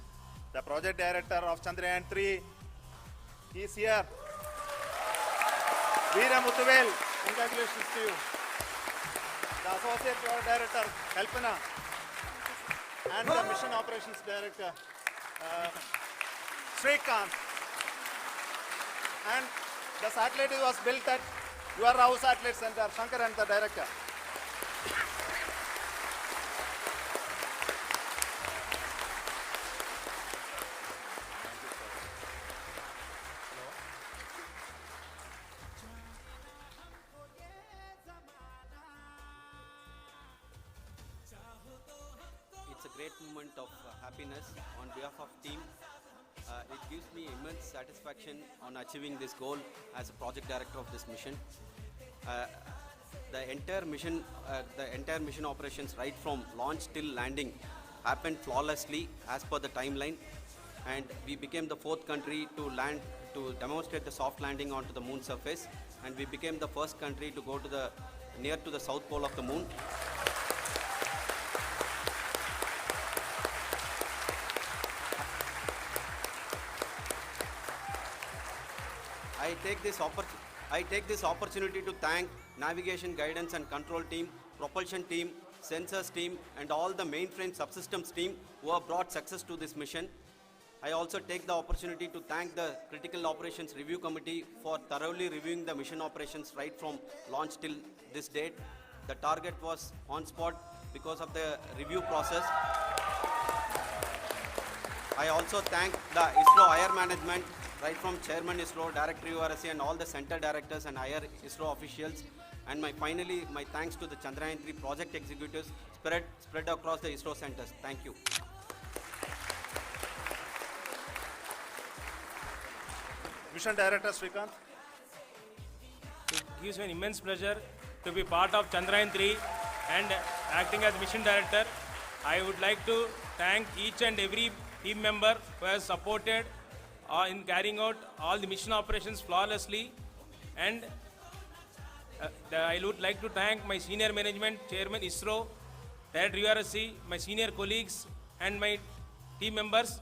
the project director of Chandrayaan-3. He is here. Veera Muthuvel, congratulations to you. The associate project director, Kalpana, and the mission operations director, Srikanth. And the satellite was built at your house satellite center, Shankar and the director. It's a great moment of happiness on behalf of team. It gives me immense satisfaction on achieving this goal as a project director of this mission. The entire mission operations right from launch till landing happened flawlessly as per the timeline, and we became the 4th country to land to demonstrate the soft landing onto the moon surface, and we became the first country to go to near to the south pole of the moon. I take this opportunity to thank navigation, guidance and control team, propulsion team, sensors team and all the mainframe subsystems team who have brought success to this mission. I also take the opportunity to thank the Critical Operations Review Committee for thoroughly reviewing the mission operations right from launch till this date. The target was on spot because of the review process. I also thank the ISRO higher management, right from Chairman ISRO, Director URSC, and all the center directors and higher ISRO officials. And finally, my thanks to the Chandrayaan-3 project executives spread across the ISRO centers. Thank you. Mission Director Srikanth. It gives me an immense pleasure to be part of Chandrayaan-3 and acting as mission director. I would like to thank each and every team member who has supported in carrying out all the mission operations flawlessly. And I would like to thank my senior management, Chairman ISRO, Director URSC, my senior colleagues and my team members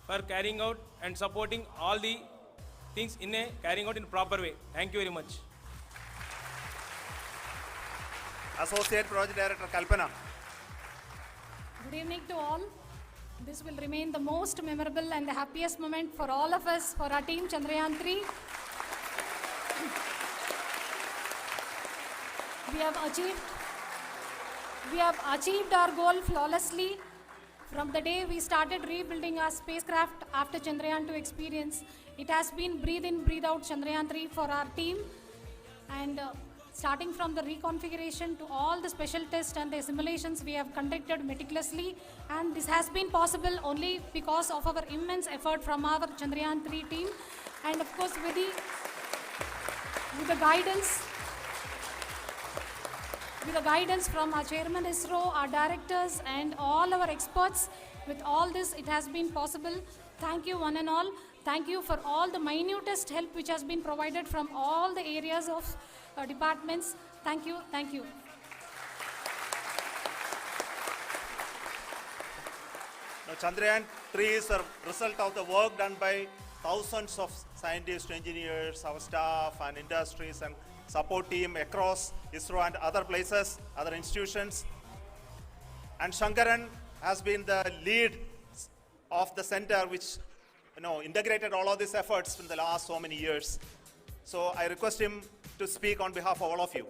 for carrying out and supporting all the things carrying out in a proper way. Thank you very much. Associate Project Director Kalpana. Good evening to all. This will remain the most memorable and the happiest moment for all of us, for our team Chandrayaan-3. We have achieved our goal flawlessly. From the day we started rebuilding our spacecraft after Chandrayaan-2 experience, it has been breathe in, breathe out Chandrayaan-3 for our team. And starting from the reconfiguration to all the special tests and the simulations we have conducted meticulously. And this has been possible only because of our immense effort from our Chandrayaan-3 team. And of course, with the guidance from our Chairman ISRO, our directors, and all our experts. With all this, it has been possible. Thank you, one and all. Thank you for all the minutest help which has been provided from all the areas of departments. Thank you. Thank you. Now, Chandrayaan-3 is a result of the work done by thousands of scientists, engineers, our staff, and industries and support team across ISRO and other places, other institutions. And Shankaran has been the lead of the center which integrated all of these efforts in the last so many years. So I request him to speak on behalf of all of you.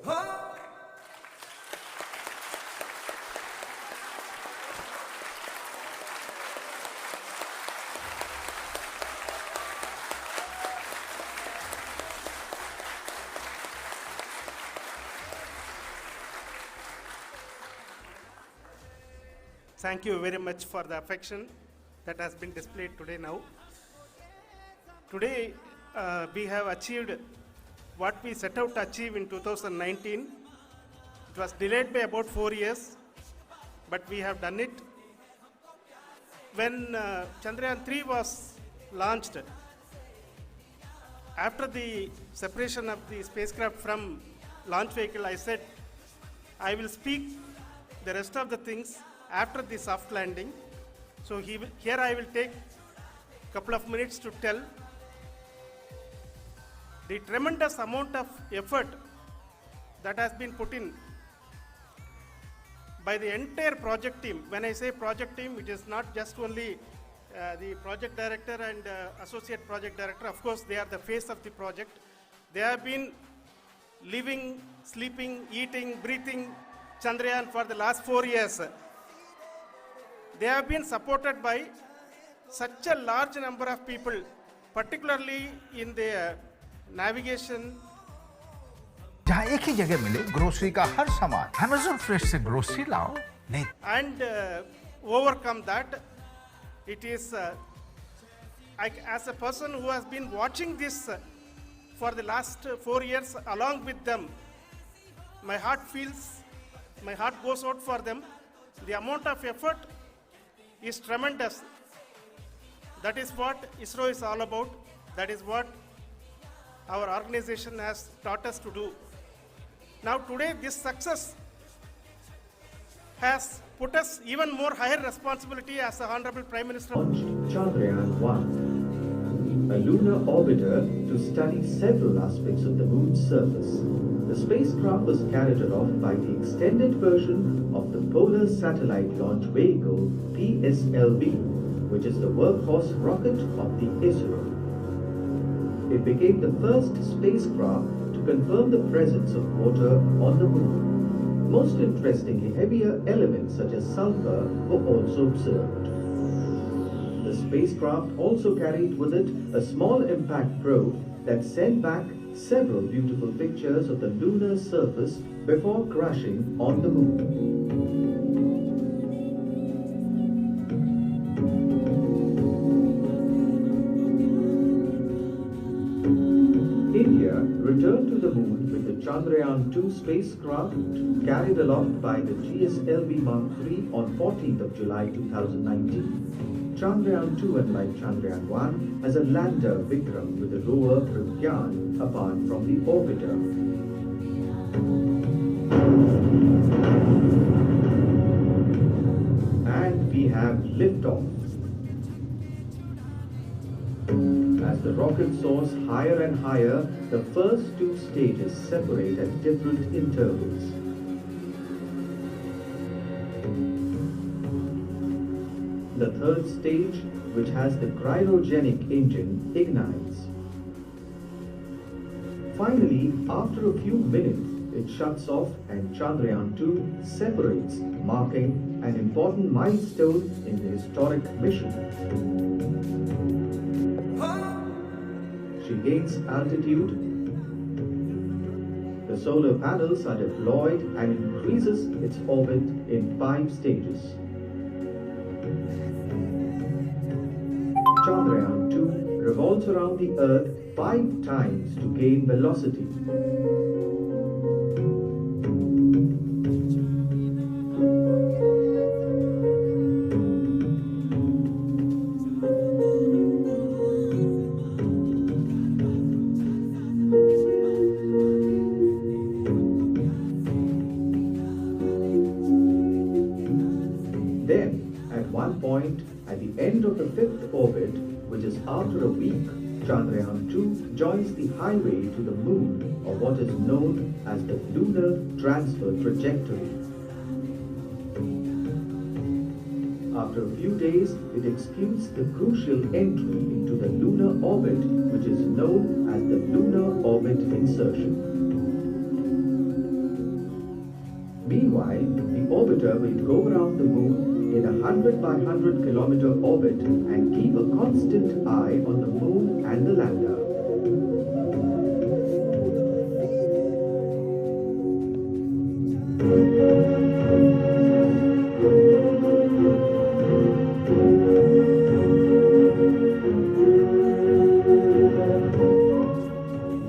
Thank you very much for the affection that has been displayed today now. Today, we have achieved what we set out to achieve in 2019. It was delayed by about 4 years, but we have done it. When Chandrayaan-3 was launched, after the separation of the spacecraft from launch vehicle, I said, I will speak the rest of the things after the soft landing. So here I will take a couple of minutes to tell the tremendous amount of effort that has been put in by the entire project team. When I say project team, it is not just only the project director and associate project director. Of course, they are the face of the project. They have been living, sleeping, eating, breathing Chandrayaan for the last 4 years. They have been supported by such a large number of people, particularly in the navigation. जहाँ एक ही जगह मिले grocery का हर सामान, Amazon Fresh से grocery लाओ नहीं. And overcome that, it is as a person who has been watching this for the last 4 years along with them, my heart goes out for them. The amount of effort is tremendous. That is what ISRO is all about. That is what our organization has taught us to do. Now today this success has put us even more higher responsibility as the Honorable Prime Minister. Chandrayaan-1, a lunar orbiter to study several aspects of the moon's surface. The spacecraft was carried aloft by the extended version of the Polar Satellite Launch Vehicle, PSLV, which is the workhorse rocket of the ISRO. It became the first spacecraft to confirm the presence of water on the moon. Most interestingly, heavier elements such as sulfur were also observed. The spacecraft also carried with it a small impact probe that sent back several beautiful pictures of the lunar surface before crashing on the moon. India returned to the moon with the Chandrayaan-2 spacecraft carried aloft by the GSLV Mark III on 14th of July 2019. Chandrayaan-2, unlike Chandrayaan-1, has a lander Vikram with a rover Pragyan apart from the orbiter. And we have liftoff. As the rocket soars higher and higher, the first two stages separate at different intervals. The third stage, which has the cryogenic engine, ignites. Finally, after a few minutes, it shuts off and Chandrayaan-2 separates, marking an important milestone in the historic mission. She gains altitude. The solar panels are deployed and increases its orbit in 5 stages. Chandrayaan-2 revolves around the Earth 5 times to gain velocity. At the end of the 5th orbit, which is after a week, Chandrayaan-2 joins the highway to the moon, or what is known as the lunar transfer trajectory. After a few days, it executes the crucial entry into the lunar orbit, which is known as the lunar orbit insertion. Meanwhile, the orbiter will go around the moon in a 100 by 100 kilometer orbit and keep a constant eye on the moon and the lander.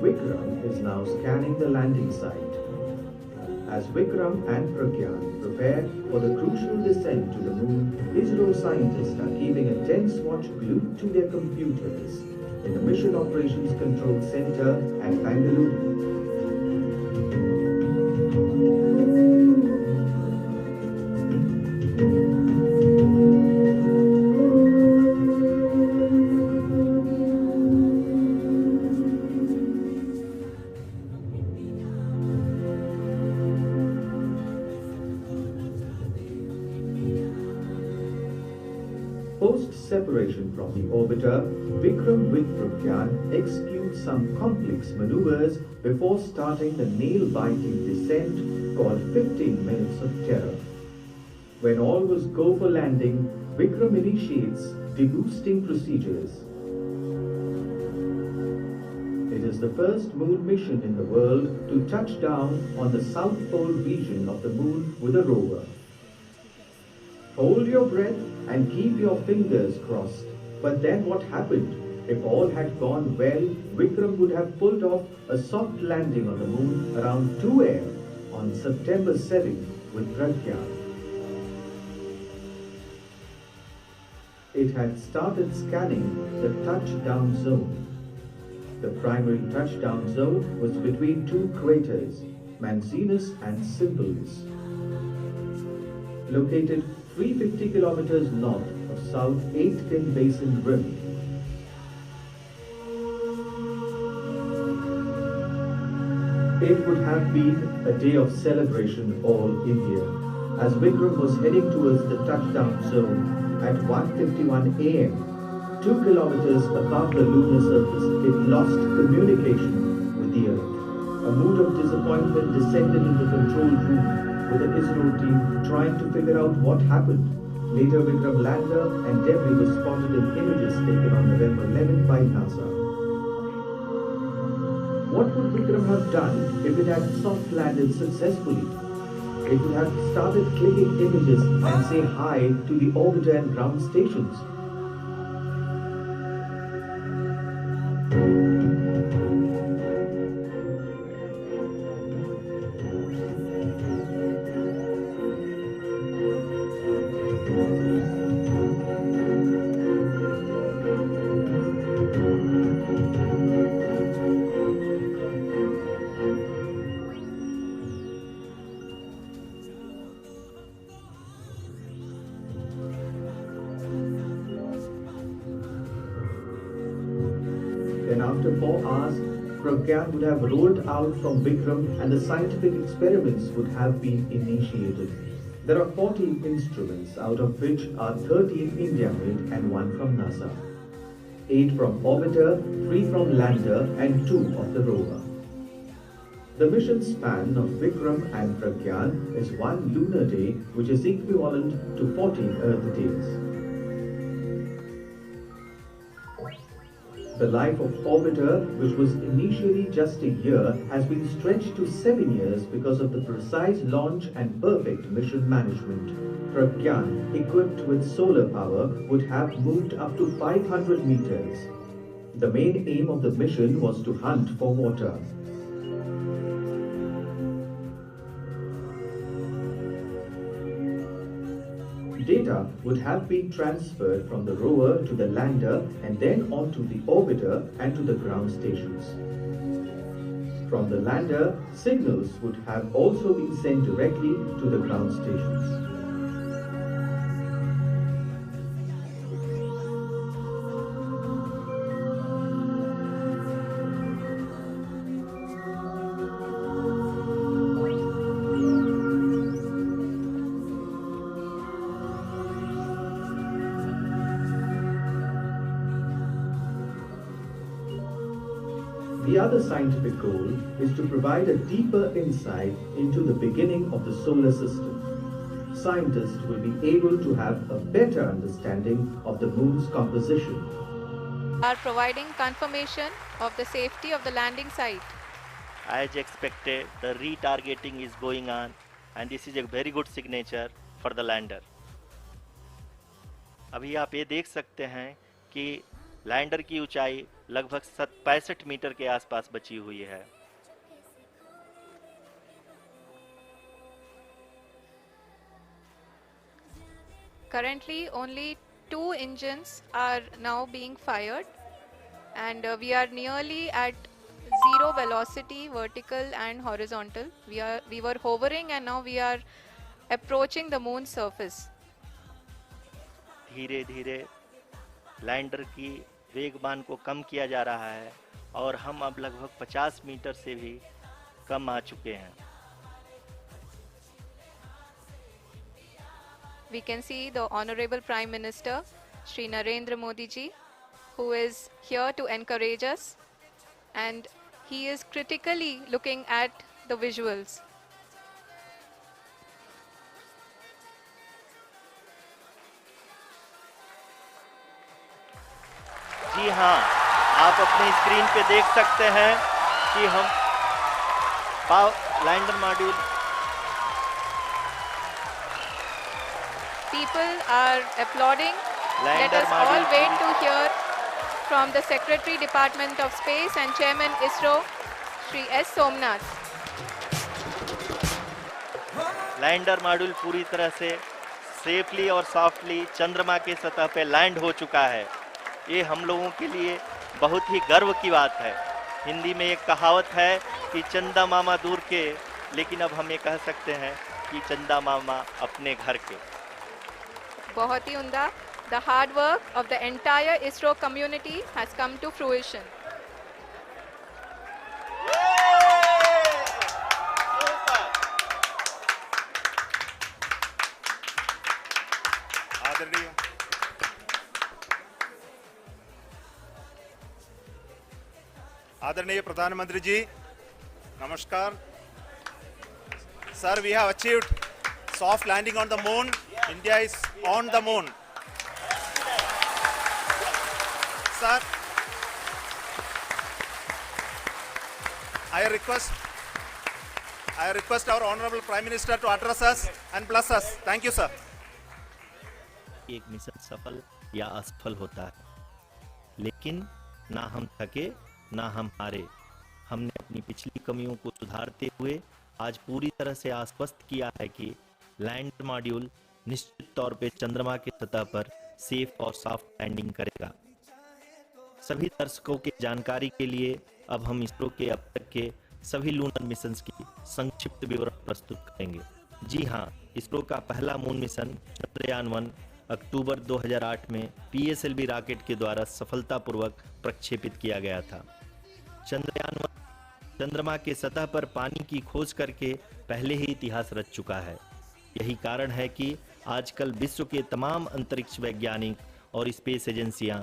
Vikram is now scanning the landing site. As Vikram and Pragyan prepare for the crucial descent to the moon, ISRO scientists are keeping a tense watch glued to their computers in the Mission Operations Control Center at Bangalore. Post-separation from the orbiter, Vikram with Pragyan executes some complex maneuvers before starting the nail-biting descent called 15 Minutes of Terror. When all was go for landing, Vikram initiates deboosting procedures. It is the first moon mission in the world to touch down on the South Pole region of the moon with a rover. Hold your breath and keep your fingers crossed. But then what happened? If all had gone well, Vikram would have pulled off a soft landing on the moon around 2 a.m. on September 7th with Pragyan. It had started scanning the touchdown zone. The primary touchdown zone was between 2 craters, Mancinus and Simples, located 350 kilometers north of South Aitken Basin Rim. It would have been a day of celebration all India, as Vikram was heading towards the touchdown zone at 1:51 a.m. 2 kilometers above the lunar surface, it lost communication with the Earth. A mood of disappointment descended in the control room, with the ISRO team trying to figure out what happened. Later, Vikram lander and debris was spotted in images taken on November 11 by NASA. What would Vikram have done if it had soft landed successfully? It would have started clicking images and say hi to the orbiter and ground stations. Then after 4 hours, Pragyan would have rolled out from Vikram and the scientific experiments would have been initiated. There are 14 instruments, out of which are 13 India-made and 1 from NASA. 8 from orbiter, 3 from lander and 2 of the rover. The mission span of Vikram and Pragyan is 1 lunar day, which is equivalent to 14 Earth days. The life of orbiter, which was initially just a year, has been stretched to 7 years because of the precise launch and perfect mission management. Pragyan, equipped with solar power, would have moved up to 500 meters. The main aim of the mission was to hunt for water. Data would have been transferred from the rover to the lander and then onto the orbiter and to the ground stations. From the lander, signals would have also been sent directly to the ground stations. The other scientific goal is to provide a deeper insight into the beginning of the solar system. Scientists will be able to have a better understanding of the moon's composition. Are providing confirmation of the safety of the landing site. As expected, the retargeting is going on and this is a very good signature for the lander. अभी आप ये देख सकते हैं कि lander की ऊंचाई लगभग 65 मीटर के आसपास बची हुई है. Currently, only 2 engines are now being fired, and we are nearly at 0 velocity, vertical and horizontal. We were hovering, and now we are approaching the moon's surface. धीरे धीरे लैंडर की वेगमान को कम किया जा रहा है और हम अब लगभग 50 मीटर से भी कम आ चुके हैं. We can see the Honorable Prime Minister, Shri Narendra Modi ji, who is here to encourage us, and he is critically looking at the visuals. जी हाँ, आप अपनी स्क्रीन पे देख सकते हैं कि हम lander module. People are applauding. Let us all wait to hear from the Secretary Department of Space and Chairman ISRO, Shri S. Somnath. Lander module पूरी तरह से सेफली और सॉफ्टली चंद्रमा के सतह पे लैंड हो चुका है. ये हम लोगों के लिए बहुत ही गर्व की बात है. हिंदी में एक कहावत है कि चंदा मामा दूर के, लेकिन अब हम ये कह सकते हैं कि चंदा मामा अपने घर के. बहुत ही उम्दा. The hard work of the entire ISRO community has come to fruition. आदरणीय प्रधानमंत्री जी, नमस्कार. Sir, we have achieved soft landing on the moon. India is on the moon. Sir, I request our Honorable Prime Minister to address us and bless us. Thank you, sir. एक mission सफल या असफल होता है, लेकिन ना हम थके ना हम हारे। हमने अपनी पिछली कमियों को सुधारते हुए आज पूरी तरह से आश्वस्त किया है कि लैंडर मॉड्यूल निश्चित तौर पे चंद्रमा की सतह पर सेफ और सॉफ्ट लैंडिंग करेगा। सभी दर्शकों के जानकारी के लिए अब हम इसरो के अब तक के सभी लूनर मिशंस की संक्षिप्त विवरण प्रस्तुत करेंगे। जी हां, इसरो का पहला मून मिशन चंद्रयान-1 अक्टूबर 2008 में PSLV रॉकेट के द्वारा सफलतापूर्वक प्रक्षेपित किया गया था। चंद्रयान-1 चंद्रमा के सतह पर पानी की खोज करके पहले ही इतिहास रच चुका है। यही कारण है कि आजकल विश्व के तमाम अंतरिक्ष वैज्ञानिक और स्पेस एजेंसियां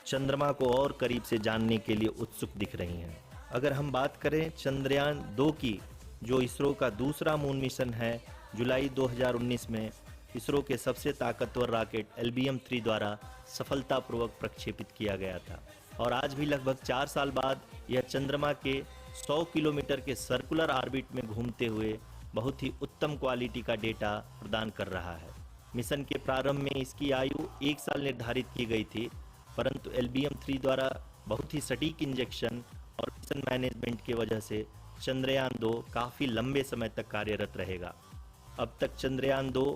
चंद्रमा को और करीब से जानने के लिए उत्सुक दिख रही हैं। अगर हम बात करें चंद्रयान-2 की, जो इसरो का दूसरा मून मिशन है, जुलाई 2019 में इसरो के सबसे ताकतवर रॉकेट LBM-3 द्वारा सफलतापूर्वक प्रक्षेपित किया गया था और आज भी लगभग 4 साल बाद यह चंद्रमा के 100 किलोमीटर के सर्कुलर ऑर्बिट में घूमते हुए बहुत ही उत्तम क्वालिटी का डेटा प्रदान कर रहा है। मिशन के प्रारंभ में इसकी आयु 1 साल निर्धारित की गई थी, परंतु LBM-3 द्वारा बहुत ही सटीक इंजेक्शन और मिशन मैनेजमेंट की वजह से चंद्रयान-2 काफ़ी लंबे समय तक कार्यरत रहेगा। अब तक चंद्रयान-2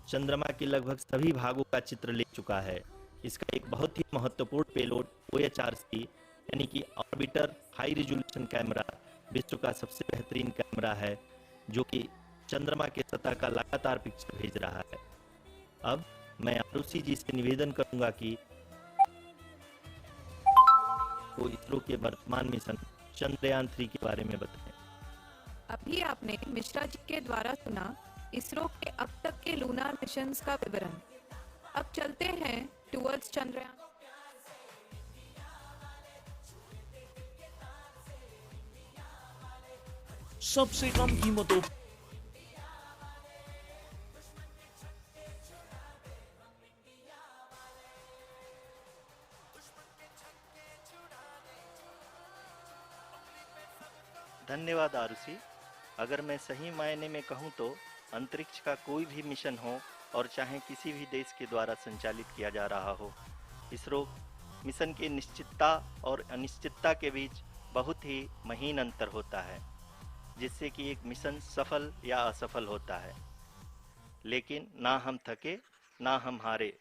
चंद्रमा के लगभग सभी भागों का चित्र ले चुका है। इसका एक बहुत ही महत्वपूर्ण पेलोड OHRC यानी कि ऑर्बिटर हाई रिजोल्यूशन कैमरा विश्व का सबसे बेहतरीन कैमरा है, जो कि चंद्रमा के सतह का लगातार पिक्चर भेज रहा है। अब मैं आरुषि जी से निवेदन करूंगा कि वो इसरो के वर्तमान मिशन चंद्रयान-3 के बारे में बताएं। अभी आपने मिश्रा जी के द्वारा सुना इसरो के अब तक के लूनार मिशंस का विवरण। अब चलते हैं टुवर्ड्स चंद्रयान। सबसे कम कीमतों धन्यवाद आरुषि। अगर मैं सही मायने में कहूं तो अंतरिक्ष का कोई भी मिशन हो और चाहे किसी भी देश के द्वारा संचालित किया जा रहा हो, इसरो मिशन की निश्चितता और अनिश्चितता के बीच बहुत ही महीन अंतर होता है, जिससे कि एक मिशन सफल या असफल होता है। लेकिन ना हम थके ना हम हारे।